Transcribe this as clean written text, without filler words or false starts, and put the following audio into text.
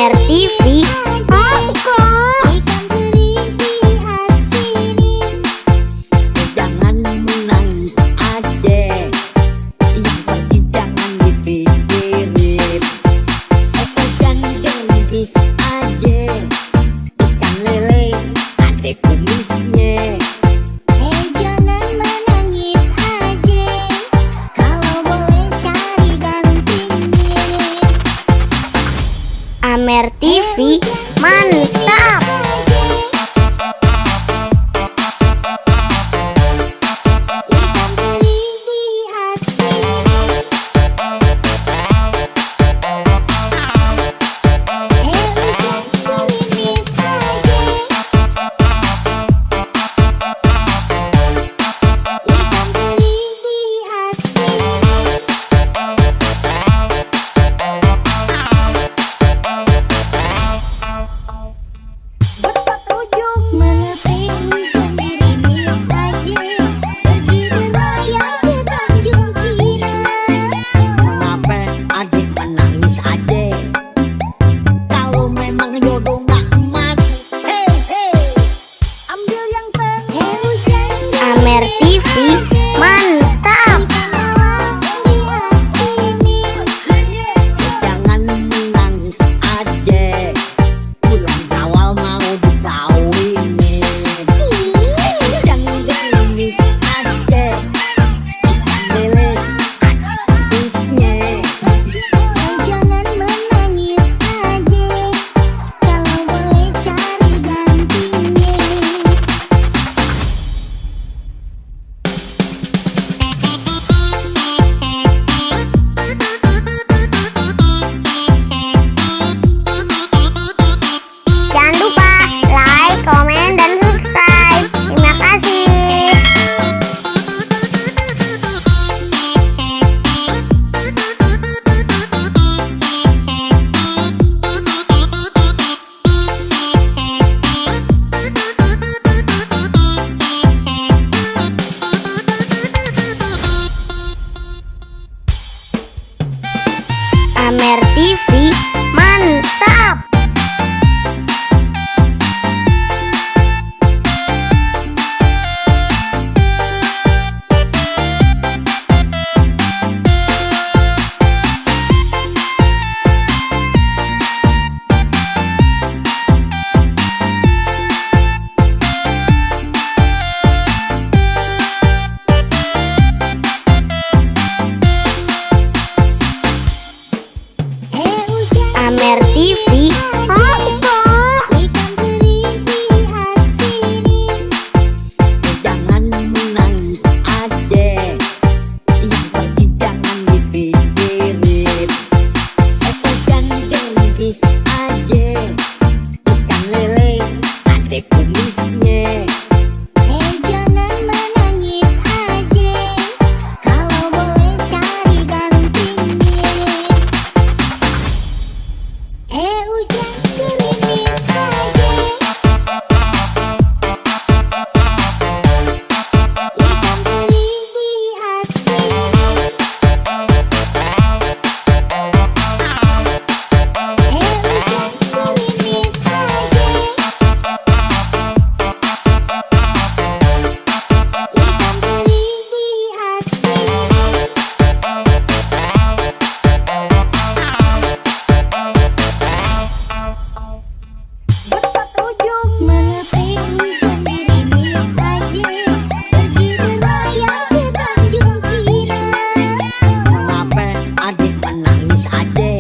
Amer TV. Asik kok. Jangan menangis adek, yang pergi jangan dipikirin. Jangan gelis adek, ikan lele adek kumisnya. Jangan menangis aja, kalau boleh cari gantinya. Amer TV mantap. Amer TV mantap. Jangan menangis adek, bulan awal mau dikawinin. Jangan gelis adek, ikan lele habisnya. Jangan menangis aja, kalau boleh cari gantinya. Jangan lupa like, komen, dan subscribe. Terima kasih. Amer TV mantap. Amer TV asik kok. Jangan menangis adek, yang pergi jangan dipikirin. Jangan gelis adek, ikan lele adek kumisnya. Jangan menangis aja, kalau boleh cari gantinya. Hujan gerimis aja, ikan teri diasin. Hujan gerimis aja, ikan teri diasin. Menepi hujan gerimis aja, pergi berlayar ke Tanjung Cina. Kenapa adik menangis adek?